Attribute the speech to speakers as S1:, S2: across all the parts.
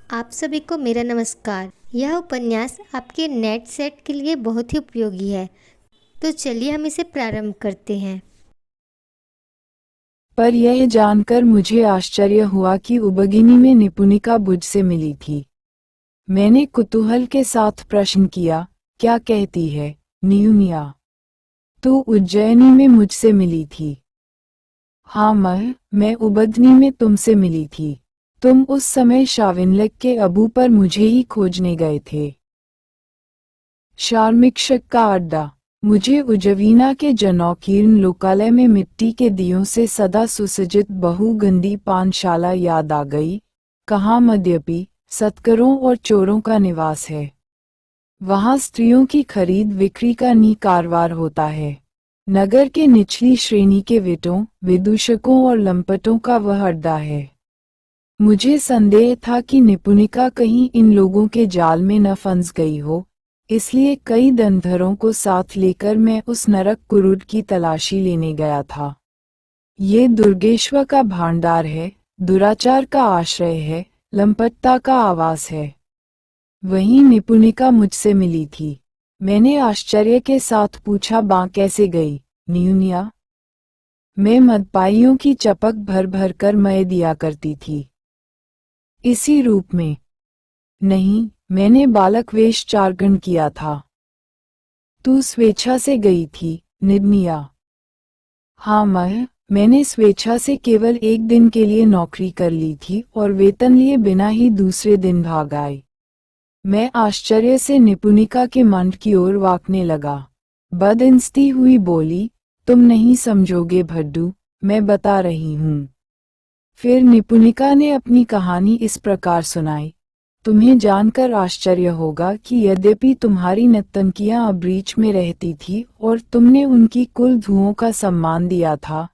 S1: आप सभी को मेरा नमस्कार। यह उपन्यास आपके नेट सेट के लिए बहुत ही उपयोगी है, तो चलिए हम इसे प्रारंभ करते हैं।
S2: पर यह जानकर मुझे आश्चर्य हुआ कि उबगिनी में निपुणिका मुझसे मिली थी। मैंने कुतूहल के साथ प्रश्न किया, क्या कहती है, नियुमिया? तू उज्जैनी में मुझसे मिली थी? हाँ मैं उबगनी में तुमसे मिली थी। तुम उस समय शाविनलक के अबू पर मुझे ही खोजने गए थे। शार्मिक्षक का अड्डा। मुझे उज्जवीना के जनौकीर्ण लोकालय में मिट्टी के दियों से सदा सुसज्जित बहुगंधी पानशाला याद आ गई, कहाँ मद्यपी, सत्करों और चोरों का निवास है। वहाँ स्त्रियों की खरीद बिक्री का कारवार होता है। नगर के निचली श्रेणी के विटों, विदूषकों और लंपटों का वह अड्डा है। मुझे संदेह था कि निपुणिका कहीं इन लोगों के जाल में न फंस गई हो, इसलिए कई दंधरों को साथ लेकर मैं उस नरक कुरूर की तलाशी लेने गया था। ये दुर्गेश्वर का भांडार है, दुराचार का आश्रय है, लंपटता का आवास है। वहीं निपुणिका मुझसे मिली थी। मैंने आश्चर्य के साथ पूछा, बाँ कैसे गई, नियुनिया? मैं मदपाइयों की चपक भर भर कर मय दिया करती थी। इसी रूप में? नहीं, मैंने बालक वेश चारण किया था। तू स्वेच्छा से गई थी, निडनिया? हाँ मैंने स्वेच्छा से केवल एक दिन के लिए नौकरी कर ली थी और वेतन लिए बिना ही दूसरे दिन भाग आई। मैं आश्चर्य से निपुणिका के मंड की ओर वाकने लगा। बदइंस्ती हुई बोली, तुम नहीं समझोगे भड्डू, मैं बता रही हूँ। फिर निपुणिका ने अपनी कहानी इस प्रकार सुनाई। तुम्हें जानकर आश्चर्य होगा कि यद्यपि तुम्हारी नर्तकियां अब्रीच में रहती थी और तुमने उनकी कुल धुओं का सम्मान दिया था,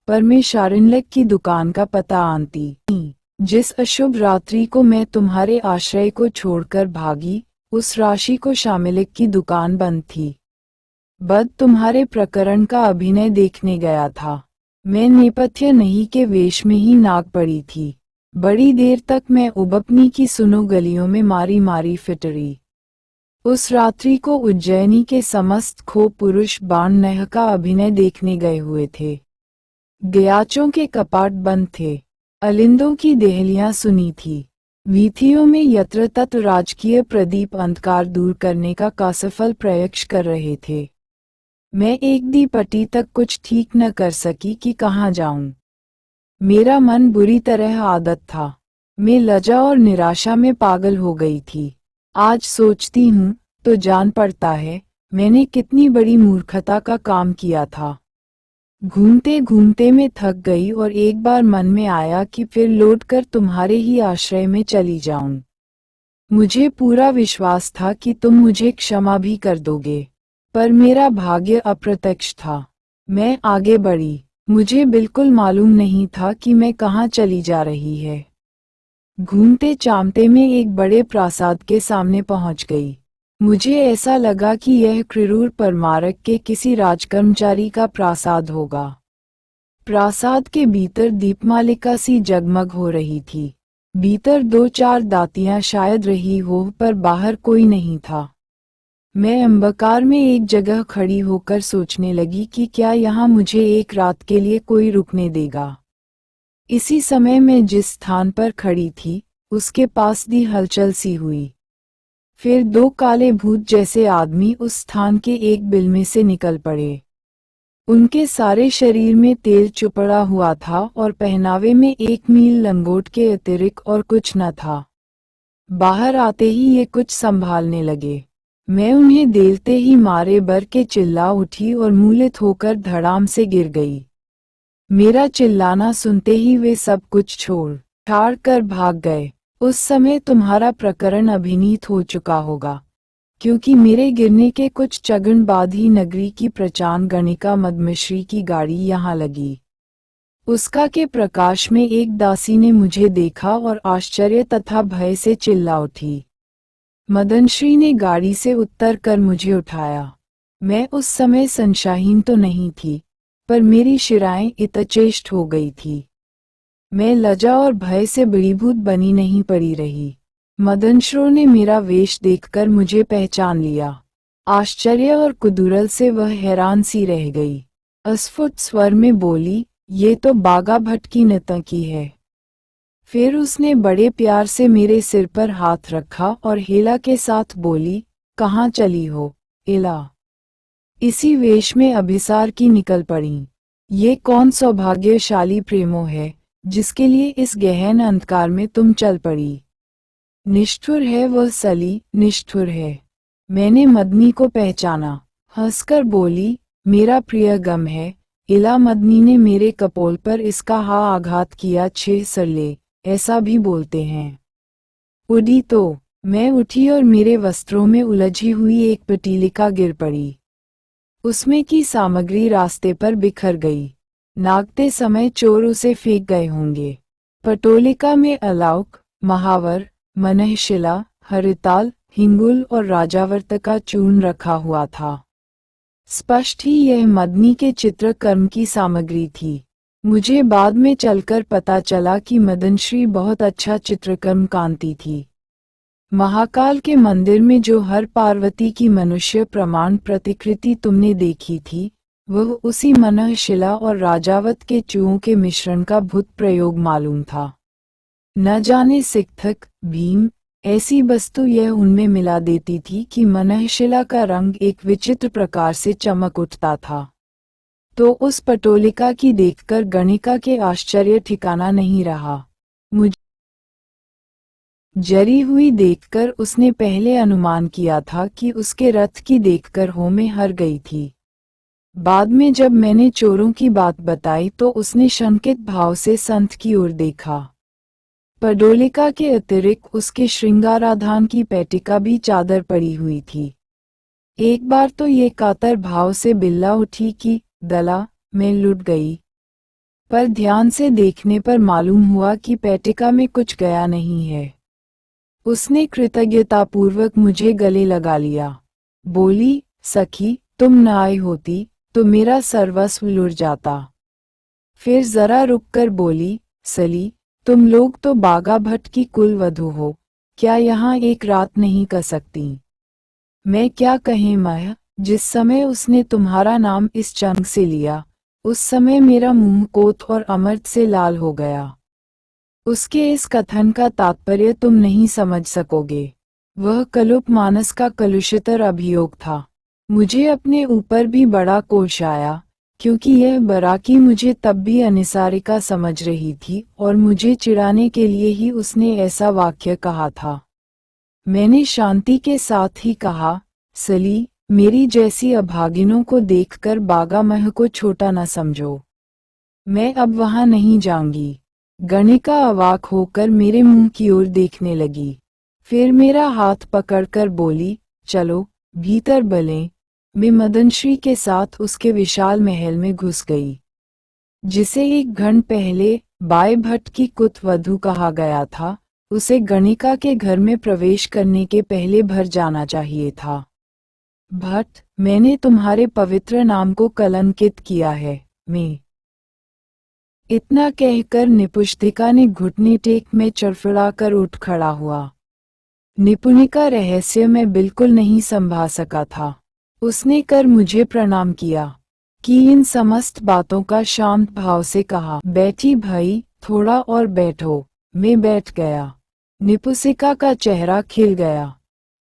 S2: पर मैं शारिनलक की दुकान का पता आनती। जिस अशुभ रात्रि को मैं तुम्हारे आश्रय को छोड़कर भागी, उस राशि को शामिलिक की दुकान बंद थी। बद तुम्हारे प्रकरण का अभिनय देखने गया था। मैं नेपथ्य नहीं के वेश में ही नाक पड़ी थी। बड़ी देर तक मैं उबपनी की सुनो गलियों में मारी मारी फिटरी। उस रात्रि को उज्जैनी के समस्त खो पुरुष बाण का अभिनय देखने गए हुए थे। गयाचों के कपाट बंद थे। अलिंदों की देहलियां सुनी थी। वीथियों में यत्र तत्र राजकीय प्रदीप अंधकार दूर करने का कासफल प्रयक्ष कर रहे थे। मैं एक दी पटी तक कुछ ठीक न कर सकी कि कहाँ जाऊं। मेरा मन बुरी तरह आदत था। मैं लज्जा और निराशा में पागल हो गई थी। आज सोचती हूँ तो जान पड़ता है, मैंने कितनी बड़ी मूर्खता का काम किया था। घूमते घूमते मैं थक गई और एक बार मन में आया कि फिर लौटकर तुम्हारे ही आश्रय में चली जाऊं। मुझे पूरा विश्वास था कि तुम मुझे क्षमा भी कर दोगे, पर मेरा भाग्य अप्रत्यक्ष था। मैं आगे बढ़ी। मुझे बिल्कुल मालूम नहीं था कि मैं कहाँ चली जा रही है। घूमते चामते में एक बड़े प्रासाद के सामने पहुंच गई। मुझे ऐसा लगा कि यह क्रूर परमारक के किसी राजकर्मचारी का प्रासाद होगा। प्रासाद के भीतर दीपमालिका सी जगमग हो रही थी। भीतर दो चार दातियां शायद रही हो, पर बाहर कोई नहीं था। मैं अंधकार में एक जगह खड़ी होकर सोचने लगी कि क्या यहाँ मुझे एक रात के लिए कोई रुकने देगा। इसी समय मैं जिस स्थान पर खड़ी थी, उसके पास दी हलचल सी हुई। फिर दो काले भूत जैसे आदमी उस स्थान के एक बिल में से निकल पड़े। उनके सारे शरीर में तेल चुपड़ा हुआ था और पहनावे में 1 मील लंगोट के अतिरिक्त और कुछ न था। बाहर आते ही ये कुछ संभालने लगे। मैं उन्हें देखते ही मारे बर के चिल्ला उठी और मूलित होकर धड़ाम से गिर गई। मेरा चिल्लाना सुनते ही वे सब कुछ छोड़ छाड़ कर भाग गए। उस समय तुम्हारा प्रकरण अभिनीत हो चुका होगा, क्योंकि मेरे गिरने के कुछ क्षण बाद ही नगरी की प्रचान गणिका मदमिश्री की गाड़ी यहाँ लगी। उसका के प्रकाश में एक दासी ने मुझे देखा और आश्चर्य तथा भय से चिल्ला उठी। मदनश्री ने गाड़ी से उतर कर मुझे उठाया। मैं उस समय संशयहीन तो नहीं थी, पर मेरी शिराएं इतचेष्ट हो गई थी। मैं लज्जा और भय से बीभूत बनी नहीं पड़ी रही। मदनश्रो ने मेरा वेश देखकर मुझे पहचान लिया। आश्चर्य और कुतूहल से वह हैरान सी रह गई। अस्फुट स्वर में बोली, ये तो बागा भट्ट की नर्तकी है। फिर उसने बड़े प्यार से मेरे सिर पर हाथ रखा और हेला के साथ बोली, कहाँ चली हो, एला? इसी वेश में अभिसार की निकल पड़ी। ये कौन सौभाग्यशाली प्रेमो है, जिसके लिए इस गहन अंधकार में तुम चल पड़ी। निष्ठुर है वह सली, निष्ठुर है। मैंने मदनी को पहचाना। हंसकर बोली, मेरा प्रिय गम है, इला। मदनी ने मेरे कपोल पर इसका हा आघात किया। 6 सरले, ऐसा भी बोलते हैं। उड़ी तो मैं उठी और मेरे वस्त्रों में उलझी हुई एक पटीलिका गिर पड़ी। उसमें की सामग्री रास्ते पर बिखर गई। नागते समय चोर उसे फेंक गए होंगे। पटोलिका में अलाउक, महावर, मनहशिला, हरिताल, हिंगुल और राजावर्त का चूर्ण रखा हुआ था। स्पष्ट ही यह मदनी के चित्रकर्म की सामग्री थी। मुझे बाद में चलकर पता चला कि मदनश्री बहुत अच्छा चित्रकर्म जानती थी। महाकाल के मंदिर में जो हर पार्वती की मनुष्य प्रमाण प्रतिकृति तुमने देखी थी, वह उसी मनहशिला और राजावत के चूहों के मिश्रण का भूत प्रयोग मालूम था। न जाने सिकथक, भीम, ऐसी वस्तु यह उनमें मिला देती थी कि मनहशिला का रंग एक विचित्र प्रकार से चमक उठता था। तो उस पटोलिका की देखकर गणिका के आश्चर्य ठिकाना नहीं रहा। मुझे जरी हुई देखकर उसने पहले अनुमान किया था कि उसके रथ की देखकर हो में हर गई थी। बाद में जब मैंने चोरों की बात बताई तो उसने शंकित भाव से संत की ओर देखा। पटोलिका के अतिरिक्त उसके श्रृंगाराधान की पेटिका भी चादर पड़ी हुई थी। एक बार तो ये कातर भाव से बिल्ला उठी कि दला, मैं लुट गई। पर ध्यान से देखने पर मालूम हुआ कि पेटिका में कुछ गया नहीं है। उसने कृतज्ञतापूर्वक मुझे गले लगा लिया। बोली, सखी, तुम न आई होती तो मेरा सर्वस्व लुट जाता। फिर जरा रुककर बोली, सली, तुम लोग तो बागा भट्ट की कुल वधू हो, क्या यहाँ एक रात नहीं कर सकती? मैं क्या कहें माया, जिस समय उसने तुम्हारा नाम इस चंग से लिया, उस समय मेरा मुंह कोथ और अमृत से लाल हो गया। उसके इस कथन का तात्पर्य तुम नहीं समझ सकोगे। वह कलुप मानस का कलुषितर अभियोग था। मुझे अपने ऊपर भी बड़ा कोष आया, क्योंकि यह बराकी मुझे तब भी अनिसारिका समझ रही थी और मुझे चिढ़ाने के लिए ही उसने ऐसा वाक्य कहा था। मैंने शांति के साथ ही कहा, सली, मेरी जैसी अभागिनों को देखकर बागा मह को छोटा न समझो। मैं अब वहां नहीं जाऊंगी। गणिका अवाक होकर मेरे मुंह की ओर देखने लगी। फिर मेरा हाथ पकड़कर बोली, चलो भीतर बलें। मैं मदनश्री के साथ उसके विशाल महल में घुस गई, जिसे एक घंटे पहले बाई भट्ट की कुत वधू कहा गया था। उसे गणिका के घर में प्रवेश करने के पहले भर जाना चाहिए था। भट्ट, मैंने तुम्हारे पवित्र नाम को कलंकित किया है। मैं इतना कहकर निपुष्टिका ने घुटने टेक में चड़फड़ाकर उठ खड़ा हुआ। निपुणिका रहस्य में बिल्कुल नहीं संभा सका था। उसने कर मुझे प्रणाम किया कि इन समस्त बातों का शांत भाव से कहा, बैठी भाई, थोड़ा और बैठो। मैं बैठ गया। निपुषिका का चेहरा खिल गया।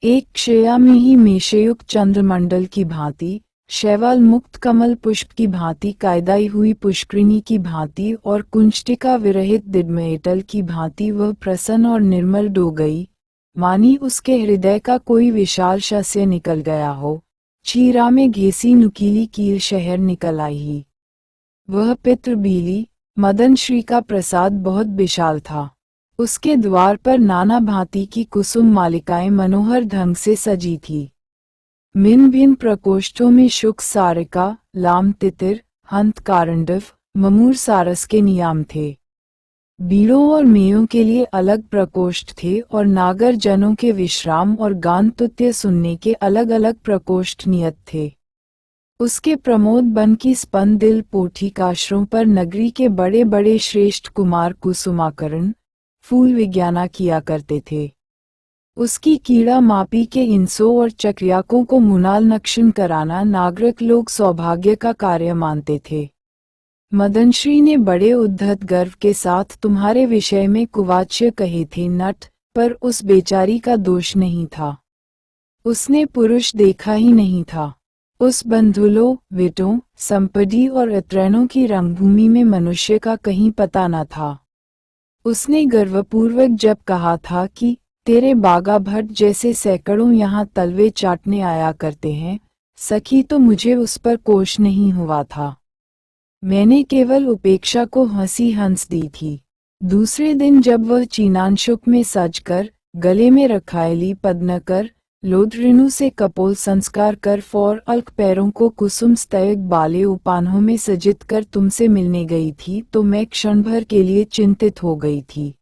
S2: एक क्षया में ही मेषयुक्त चंद्रमंडल की भांति, शैवाल मुक्त कमल पुष्प की भांति, कायदाई हुई पुष्करिणी की भांति और कुंचटिका विरहित दिग्मयटल की भांति वह प्रसन्न और निर्मल डो गई, मानी उसके हृदय का कोई विशाल शस्य निकल गया हो। चीरा में घेसी नुकीली कील शहर निकल आई। वह पितृ बीली मदन श्री का प्रसाद बहुत विशाल था। उसके द्वार पर नाना भांति की कुसुम मालिकाएं मनोहर ढंग से सजी थी। भिन्न भिन्न प्रकोष्ठों में शुक सारिका, लाम तितिर, हंत कारंडव, ममूर सारस के नियाम थे। बीड़ों और मेयों के लिए अलग प्रकोष्ठ थे और नागर जनों के विश्राम और गान तुत्य सुनने के अलग अलग प्रकोष्ठ नियत थे। उसके प्रमोद बन की स्पंद दिल पोठिकाश्रों पर नगरी के बड़े बड़े श्रेष्ठ कुमार कुसुमाकरण, फूल विज्ञाना किया करते थे। उसकी कीड़ा मापी के इंसों और चक्रियाकों को मुनाल नक्शन कराना नागरिक लोग सौभाग्य का कार्य मानते थे। मदनश्री ने बड़े उद्धत गर्व के साथ तुम्हारे विषय में कुवाच्य कहे थे नट, पर उस बेचारी का दोष नहीं था। उसने पुरुष देखा ही नहीं था। उस बंधुलों, विटों, संपत्ति और अत्रैनों की रंगभूमि में मनुष्य का कहीं पता न था। उसने गर्वपूर्वक जब कहा था कि तेरे बागा भट्ट जैसे सैकड़ों यहाँ तलवे चाटने आया करते हैं, सखी, तो मुझे उस पर कोश नहीं हुआ था। मैंने केवल उपेक्षा को हंसी हंस दी थी। दूसरे दिन जब वह चीनांशुक में सजकर, गले में रखायली पद्म कर, लोद्रेणु से कपोल संस्कार कर फौर अल्क पैरों को कुसुम स्तयक बाले उपान्हों में सजित कर तुमसे मिलने गई थी, तो मैं क्षण भर के लिए चिंतित हो गई थी।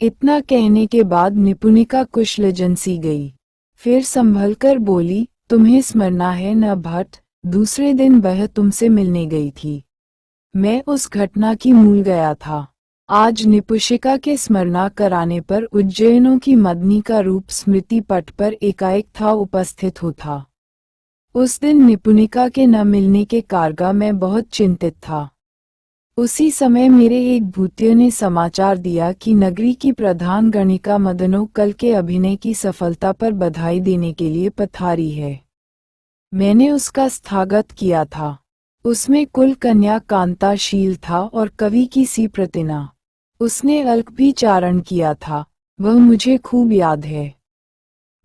S2: इतना कहने के बाद निपुणिका कुशलजन सी गई। फिर संभल कर बोली, तुम्हें स्मरना है न भट्ट, दूसरे दिन वह तुमसे मिलने गई थी। मैं उस घटना की मूल गया था। आज निपुषिका के स्मरणा कराने पर उज्जैनों की मदनी का रूप स्मृति पट पर एकाएक था उपस्थित हो था। उस दिन निपुणिका के न मिलने के कारगा मैं बहुत चिंतित था। उसी समय मेरे एक भूतिया ने समाचार दिया कि नगरी की प्रधान गणिका मदनो कल के अभिनय की सफलता पर बधाई देने के लिए पधारी है। मैंने उसका स्थागत किया था। उसमें कुल कन्या कांताशील था और कवि की सी प्रतिना। उसने अल्क भी चारण किया था, वह मुझे खूब याद है।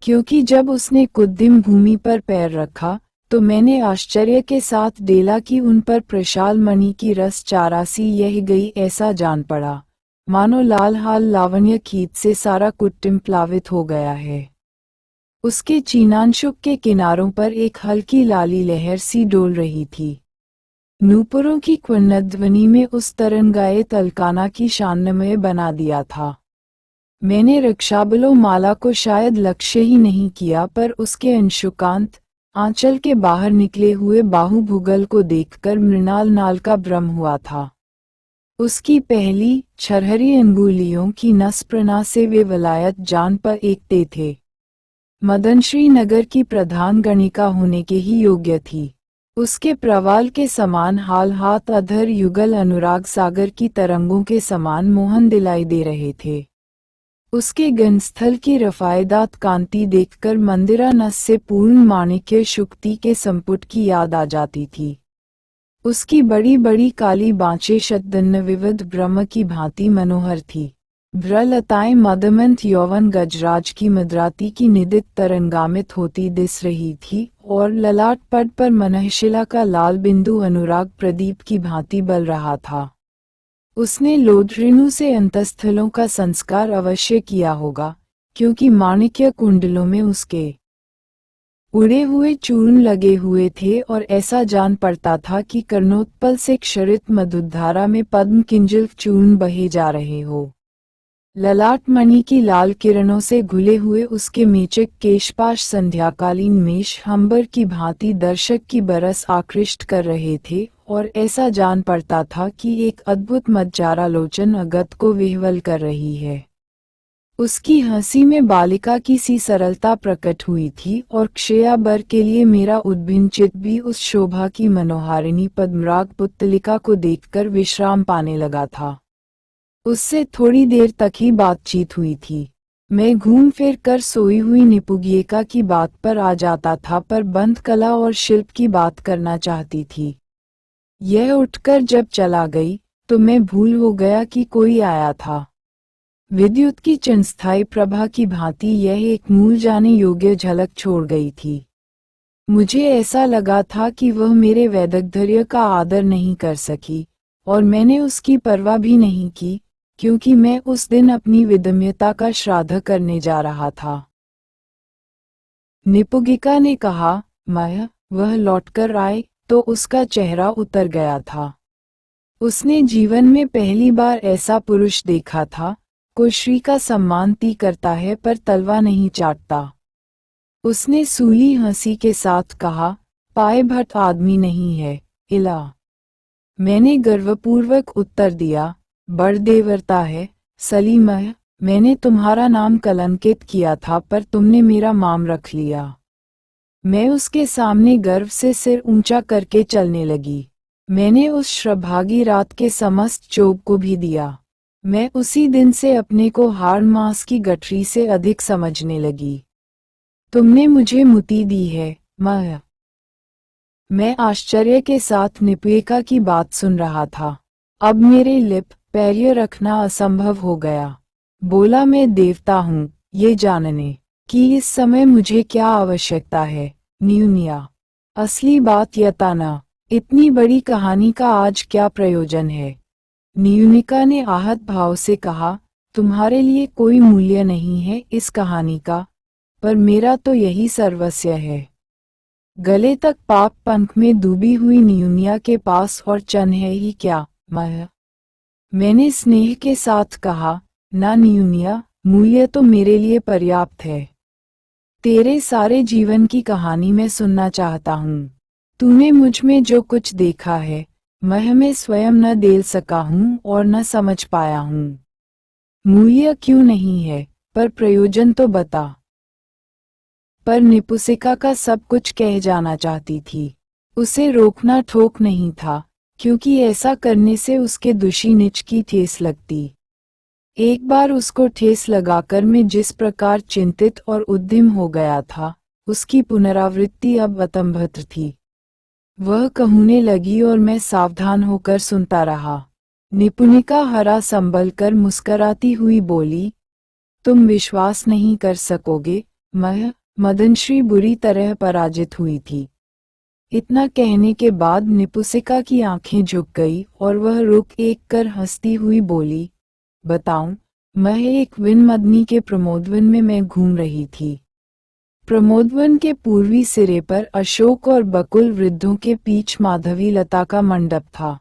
S2: क्योंकि जब उसने कुद्दिम भूमि पर पैर रखा, तो मैंने आश्चर्य के साथ डेला कि उन पर प्रशाल मणि की रस चारासी यह गई ऐसा जान पड़ा, मानो लाल हाल लावण्य खीत से सारा कुट्टिम प्लावित हो गया है। उसके चीनांशुक के किनारों पर एक हल्की लाली लहर सी डोल रही थी। नूपुरों की क्वन्नध्वनि में उस तरंगाए तलकाना की शानमय बना दिया था। मैंने रक्षाबलों माला को शायद लक्ष्य ही नहीं किया, पर उसके अंशुकांत आंचल के बाहर निकले हुए बाहुभुगल को देखकर मृणाल नाल का भ्रम हुआ था। उसकी पहली छरहरी अंगुलियों की नसप्रना से वे वलायत जान पर एकते थे। मदनश्री नगर की प्रधान गणिका होने के ही योग्य थी। उसके प्रवाल के समान हाल हाथ अधर युगल अनुराग सागर की तरंगों के समान मोहन दिलाई दे रहे थे। उसके गंस्थल की रफायदात कांति देखकर मंदिरा नस से पूर्ण माणिक्य शुक्ति के संपुट की याद आ जाती थी। उसकी बड़ी बड़ी काली बाँचें शतदन्न विविध ब्रह्म की भांति मनोहर थी। भ्रलताएं मदमंत यौवन गजराज की मद्राती की निदित तरंगामित होती दिस रही थी और ललाट पट पर मनःशिला का लाल बिंदु अनुराग प्रदीप की भांति बल रहा था। उसने लोद्रेणु से अंतस्थलों का संस्कार अवश्य किया होगा, क्योंकि माणिक्य कुंडलों में उसके उड़े हुए चूर्ण लगे हुए थे और ऐसा जान पड़ता था कि कर्णोत्पल से क्षरित मधुधारा में पद्म किंजल चूर्ण बहे जा रहे हो। ललाट मणि की लाल किरणों से घुले हुए उसके मेचक केशपाश संध्याकालीन मेष हंबर की भांति दर्शक की बरस आकृष्ट कर रहे थे और ऐसा जान पड़ता था कि एक अद्भुत मज्जारा लोचन अगत को विह्वल कर रही है। उसकी हंसी में बालिका की सी सरलता प्रकट हुई थी और क्षयाबर के लिए मेरा उद्भिन्न चित्त भी उस शोभा की मनोहारिणी पद्मराग पुतलिका को देखकर विश्राम पाने लगा था। उससे थोड़ी देर तक ही बातचीत हुई थी। मैं घूम फिर कर सोई हुई निपुगिएका की बात पर आ जाता था, पर बंध कला और शिल्प की बात करना चाहती थी। यह उठकर जब चला गई, तो मैं भूल हो गया कि कोई आया था। विद्युत की चिरस्थायी प्रभा की भांति यह एक मूल जाने योग्य झलक छोड़ गई थी। मुझे ऐसा लगा था कि वह मेरे वैदग्ध्य का आदर नहीं कर सकी, और मैंने उसकी परवाह भी नहीं की, क्योंकि मैं उस दिन अपनी विदम्यता का श्राद्ध करने जा रहा था। निपुगिका ने कहा, माया, वह लौटकर आए, तो उसका चेहरा उतर गया था। उसने जीवन में पहली बार ऐसा पुरुष देखा था, कोई श्री का सम्मान ती करता है पर तलवा नहीं चाटता। उसने सूली हंसी के साथ कहा, पाए भट्ट आदमी नहीं है, इला। मैंने गर्वपूर्वक उत्तर दिया, बड़ देवरता है, सलीमह, मैंने तुम्हारा नाम कलंकित किया था पर तुमने मेरा नाम रख लिया। मैं उसके सामने गर्व से सिर ऊंचा करके चलने लगी। मैंने उस श्रभागी रात के समस्त चोग को भी दिया। मैं उसी दिन से अपने को हाड़ मांस की गठरी से अधिक समझने लगी। तुमने मुझे मुक्ति दी है, माया। मैं आश्चर्य के साथ निपुणिका की बात सुन रहा था। अब मेरे लिप पैर रखना असंभव हो गया। बोला, मैं देवता हूँ ये जानने कि इस समय मुझे क्या आवश्यकता है, न्यूनिया। असली बात यताना, इतनी बड़ी कहानी का आज क्या प्रयोजन है? न्यूनिका ने आहत भाव से कहा, तुम्हारे लिए कोई मूल्य नहीं है इस कहानी का, पर मेरा तो यही सर्वस्व है। गले तक पाप पंख में डूबी हुई न्यूनिया के पास और चन है ही क्या, माया। मैंने स्नेह के साथ कहा, ना न्यूनिया, मूल्य तो मेरे लिए पर्याप्त है। तेरे सारे जीवन की कहानी मैं सुनना चाहता हूँ। तूने मुझ में जो कुछ देखा है, मैं स्वयं न देख सका हूँ और न समझ पाया हूँ। मूल्य क्यों नहीं है, पर प्रयोजन तो बता। पर निपुसिका का सब कुछ कह जाना चाहती थी। उसे रोकना ठोक नहीं था, क्योंकि ऐसा करने से उसके दुशी निच की ठेस लगती। एक बार उसको ठेस लगाकर मैं जिस प्रकार चिंतित और उद्यम हो गया था, उसकी पुनरावृत्ति अब अतंभत्र थी। वह कहने लगी और मैं सावधान होकर सुनता रहा। निपुणिका हरा संभल कर मुस्कराती हुई बोली, तुम विश्वास नहीं कर सकोगे, मदनश्री बुरी तरह पराजित हुई थी। इतना कहने के बाद निपुसिका की आंखें झुक गई और वह रुक एक कर हंसती हुई बोली, बताऊं, मैं एक विनमदनी के प्रमोदवन में मैं घूम रही थी। प्रमोदवन के पूर्वी सिरे पर अशोक और बकुल वृद्धों के बीच माधवी लता का मंडप था।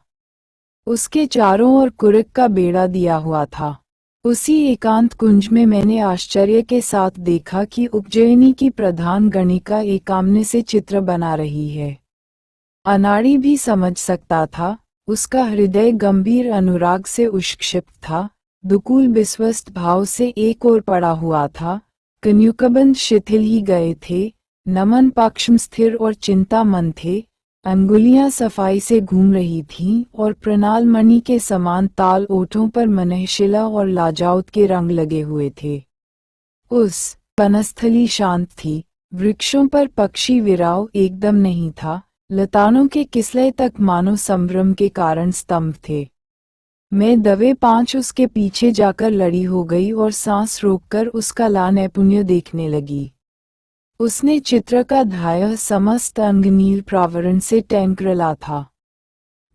S2: उसके चारों ओर कुरक का बेड़ा दिया हुआ था। उसी एकांत कुंज में मैंने आश्चर्य के साथ देखा कि उज्जयिनी की प्रधान गणिका एकाम्र से चित्र बना रही है। अनाड़ी भी समझ सकता था, उसका हृदय गंभीर अनुराग से उष्क्षिप्त था, दुकूल विश्वस्त भाव से एक ओर पड़ा हुआ था, कन्युकबंध शिथिल ही गए थे, नमन पाक्ष्म स्थिर और चिंतामन थे, अंगुलियां सफाई से घूम रही थीं और प्रणाल मणि के समान ताल ओठों पर मनहशिला और लाजाउत के रंग लगे हुए थे। उस वनस्थली शांत थी, वृक्षों पर पक्षी विराव एकदम नहीं था, लतानों के किसलय तक मानो संभ्रम के कारण स्तंभ थे। मैं दवे पांच उसके पीछे जाकर लड़ी हो गई और सांस रोककर उसका नैपुण्य देखने लगी। उसने चित्र का ध्याय समस्त अंग नील प्रावरण से टैंकरला था।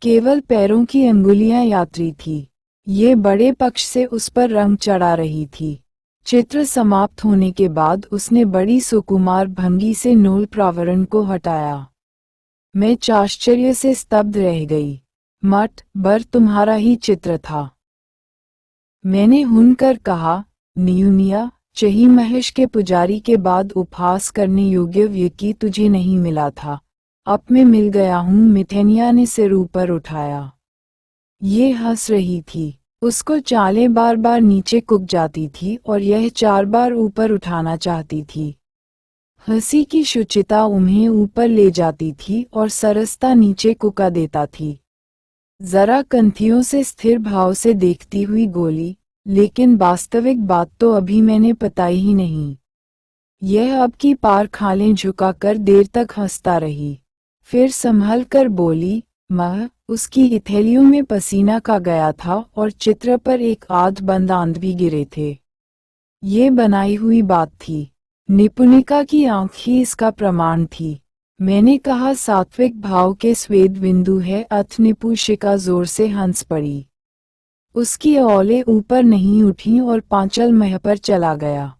S2: केवल पैरों की अंगुलियां यात्री थी। ये बड़े पक्ष से उस पर रंग चढ़ा रही थी। चित्र समाप्त होने के बाद उसने बड़ी सुकुमार भंगी से नूल प्रावरण को हटाया। मैं आश्चर्य से स्तब्ध रह गई। मठ भर तुम्हारा ही चित्र था। मैंने हुनकर कहा, न्यूनिया, चही महेश के पुजारी के बाद उपहास करने योग्य व्यक्ति तुझे नहीं मिला था। अब मैं मिल गया हूँ। मिथेनिया ने सिर ऊपर उठाया। ये हंस रही थी। उसको चालें बार बार नीचे कुक जाती थी और यह 4 बार ऊपर उठाना चाहती थी। हंसी की शुचिता उन्हें ऊपर ले जाती थी और सरसता नीचे कुका देता थी। जरा कंथियों से स्थिर भाव से देखती हुई गोली, लेकिन वास्तविक बात तो अभी मैंने बताई ही नहीं। यह अब की पार खालें झुकाकर देर तक हंसता रही। फिर संभल कर बोली, माँ, उसकी इथेलियों में पसीना का गया था और चित्र पर एक आध बंद आंध भी गिरे थे। ये बनाई हुई बात थी। निपुणिका की आंख ही इसका प्रमाण थी। मैंने कहा, सात्विक भाव के स्वेद बिंदु है। अथ निपुषिका जोर से हंस पड़ी। उसकी औले ऊपर नहीं उठी और पांचल मह पर चला गया।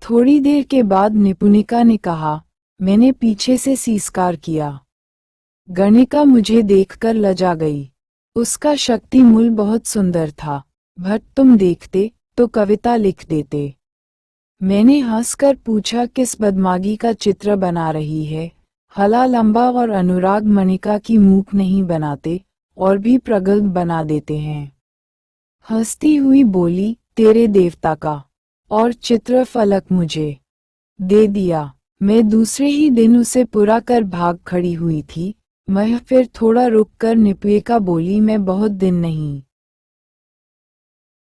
S2: थोड़ी देर के बाद निपुणिका ने कहा, मैंने पीछे से सीसकार किया। गणिका मुझे देखकर लजा गई। उसका शक्तिमूल बहुत सुंदर था। भट तुम देखते तो कविता लिख देते। मैंने हंसकर पूछा, किस बदमागी का चित्र बना रही है? हला लंबा और अनुराग मणिका की मूक नहीं बनाते, और भी प्रगल्भ बना देते हैं। हंसती हुई बोली, तेरे देवता का। और चित्रफलक मुझे दे दिया। मैं दूसरे ही दिन उसे पूरा कर भाग खड़ी हुई थी। मैं फिर थोड़ा रुककर निपुयिका बोली, मैं बहुत दिन नहीं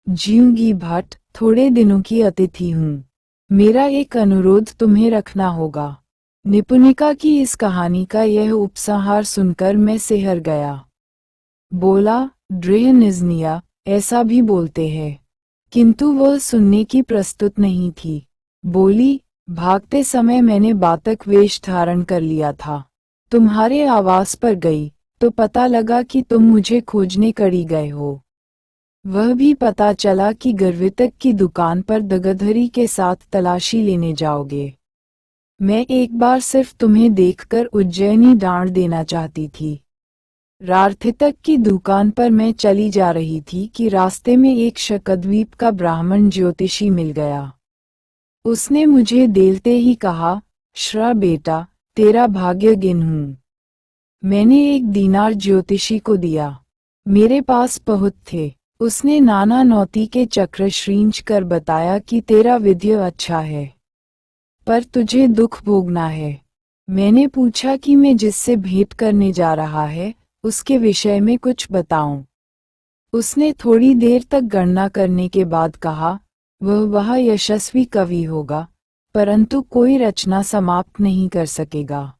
S2: जीऊंगी भट्ट, थोड़े दिनों की अतिथि हूँ। मेरा एक अनुरोध तुम्हें रखना होगा। निपुणिका की इस कहानी का यह उपसंहार सुनकर मैं सिहर गया। बोला, दृढ़ निजनिया, ऐसा भी बोलते हैं। किंतु वह सुनने की प्रस्तुत नहीं थी। बोली, भागते समय मैंने बातक वेश धारण कर लिया था। तुम्हारे आवास पर गई तो पता लगा कि तुम मुझे खोजने कड़ी गए हो। वह भी पता चला कि गर्वितक की दुकान पर दगधरी के साथ तलाशी लेने जाओगे। मैं एक बार सिर्फ तुम्हें देखकर उज्जैनी डांड देना चाहती थी। रार्थितक की दुकान पर मैं चली जा रही थी कि रास्ते में एक शकद्वीप का ब्राह्मण ज्योतिषी मिल गया। उसने मुझे देखते ही कहा, श्रा बेटा, तेरा भाग्य गिन हूँ। मैंने 1 दीनार ज्योतिषी को दिया। मेरे पास बहुत थे। उसने नाना नौती के चक्र श्रींच कर बताया कि तेरा विद्य अच्छा है, पर तुझे दुख भोगना है। मैंने पूछा कि मैं जिससे भेंट करने जा रहा है उसके विषय में कुछ बताऊं। उसने थोड़ी देर तक गणना करने के बाद कहा, वह यशस्वी कवि होगा, परंतु कोई रचना समाप्त नहीं कर सकेगा।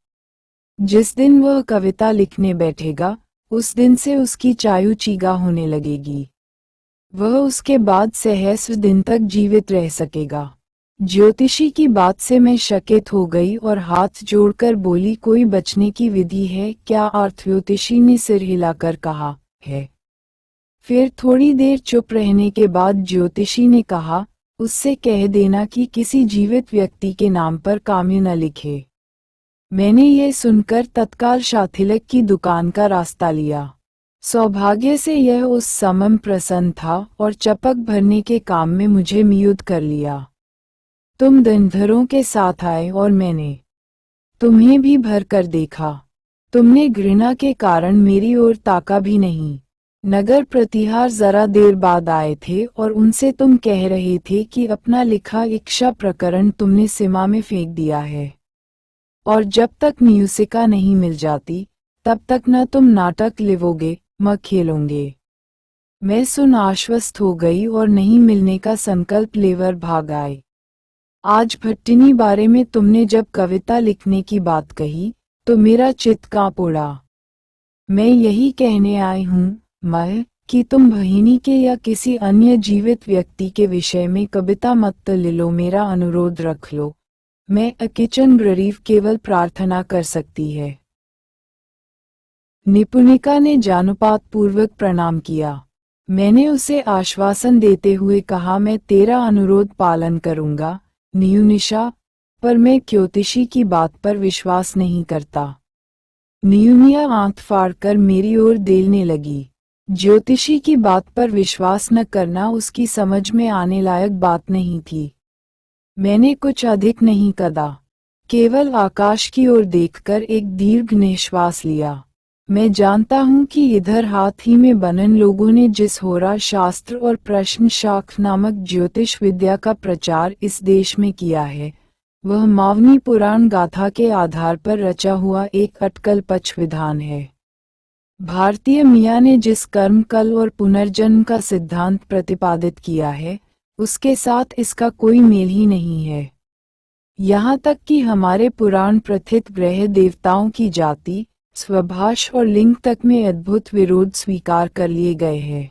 S2: जिस दिन वह कविता लिखने बैठेगा उस दिन से उसकी चायु चीगा होने लगेगी। वह उसके बाद सहस्र दिन तक जीवित रह सकेगा। ज्योतिषी की बात से मैं चकित हो गई और हाथ जोड़कर बोली, कोई बचने की विधि है क्या? ज्योतिषी ने सिर हिलाकर कहा, है। फिर थोड़ी देर चुप रहने के बाद ज्योतिषी ने कहा, उससे कह देना कि किसी जीवित व्यक्ति के नाम पर काम्य न लिखे। मैंने ये सुनकर तत्काल शाथिलक की दुकान का रास्ता लिया। सौभाग्य से यह उस समय प्रसन्न था और चपक भरने के काम में मुझे नियुक्त कर लिया। तुम धनधरों के साथ आए और मैंने तुम्हें भी भर कर देखा। तुमने घृणा के कारण मेरी ओर ताका भी नहीं। नगर प्रतिहार जरा देर बाद आए थे और उनसे तुम कह रहे थे कि अपना लिखा इच्छा प्रकरण तुमने सीमा में फेंक दिया है, और जब तक न्यूसिका नहीं मिल जाती तब तक न तुम नाटक लिखोगे न खेलोगे। मैं सुन आश्वस्त हो गई और नहीं मिलने का संकल्प लेकर भाग आई। आज भट्टिनी बारे में तुमने जब कविता लिखने की बात कही तो मेरा चित्त कांप उड़ा। मैं यही कहने आई हूँ मैं कि तुम बहिनी के या किसी अन्य जीवित व्यक्ति के विषय में कविता मत लिलो। मेरा अनुरोध रख लो। मैं अकिचन गरीब केवल प्रार्थना कर सकती है। निपुणिका ने जानुपात पूर्वक प्रणाम किया। मैंने उसे आश्वासन देते हुए कहा, मैं तेरा अनुरोध पालन करूंगा नियुनिशा, पर मैं ज्योतिषी की बात पर विश्वास नहीं करता। नियुनिया आंख फाड़कर मेरी ओर देखने लगी। ज्योतिषी की बात पर विश्वास न करना उसकी समझ में आने लायक बात नहीं थी। मैंने कुछ अधिक नहीं कहा, केवल आकाश की ओर देखकर एक दीर्घ निश्वास लिया। मैं जानता हूँ कि इधर हाथ ही में बनन लोगों ने जिस होरा शास्त्र और प्रश्न शाख नामक ज्योतिष विद्या का प्रचार इस देश में किया है, वह मावनी पुराण गाथा के आधार पर रचा हुआ एक अटकल पक्ष विधान है। भारतीय मियाँ ने जिस कर्म कल और पुनर्जन्म का सिद्धांत प्रतिपादित किया है उसके साथ इसका कोई मेल ही नहीं है। यहाँ तक कि हमारे पुराण प्रथित ग्रह देवताओं की जाति, स्वभाष और लिंग तक में अद्भुत विरोध स्वीकार कर लिए गए हैं।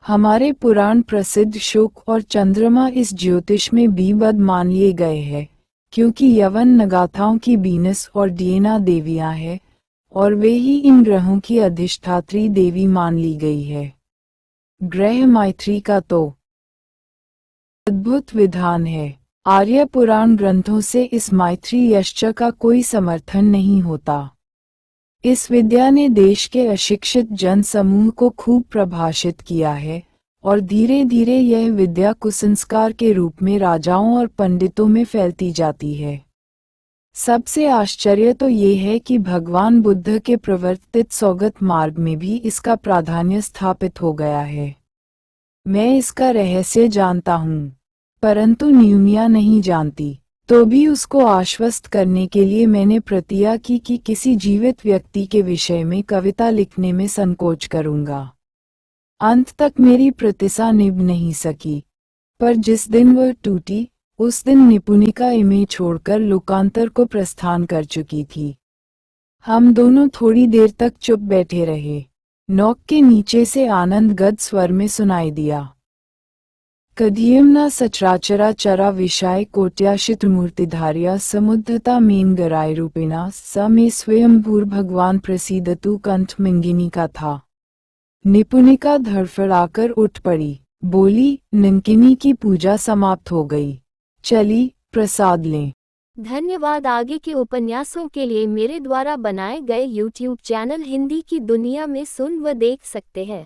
S2: हमारे पुराण प्रसिद्ध शुक और चंद्रमा इस ज्योतिष में भी बद मान लिए गए हैं, क्योंकि यवन नगाथाओं की बीनस और डिएना देवियां हैं और वे ही इन ग्रहों की अधिष्ठात्री देवी मान ली गई है। ग्रह मैत्री का तो अद्भुत विधान है। आर्य पुराण ग्रंथों से इस मैत्री यश्च का कोई समर्थन नहीं होता। इस विद्या ने देश के अशिक्षित जन समूह को खूब प्रभाषित किया है और धीरे धीरे यह विद्या कुसंस्कार के रूप में राजाओं और पंडितों में फैलती जाती है। सबसे आश्चर्य तो ये है कि भगवान बुद्ध के प्रवर्तित सौगत मार्ग में भी इसका प्राधान्य स्थापित हो गया है। मैं इसका रहस्य जानता हूँ। परंतु न्यूनिया नहीं जानती। तो भी उसको आश्वस्त करने के लिए मैंने प्रतिज्ञा की कि किसी जीवित व्यक्ति के विषय में कविता लिखने में संकोच करूंगा। अंत तक मेरी प्रतिज्ञा निभ नहीं सकी, पर जिस दिन वह टूटी उस दिन निपुणिका इमें छोड़कर लोकांतर को प्रस्थान कर चुकी थी। हम दोनों थोड़ी देर तक चुप बैठे रहे। नौक के नीचे से आनंद गद स्वर में सुनाई दिया। कदीयम्ना सचराचरा चरा विषय कोट्याशित मूर्तिधार्या समुद्धता मेन गराय रूपिणा स में स्वयं भूर भगवान प्रसीदतु कंठ मिंगिनी का था। निपुणिका धड़फड़ाकर उठ पड़ी, बोली, निंकिनी की पूजा समाप्त हो गई, चली प्रसाद लें।
S3: धन्यवाद। आगे के उपन्यासों के लिए मेरे द्वारा बनाए गए YouTube चैनल हिंदी की दुनिया में सुन व देख सकते हैं।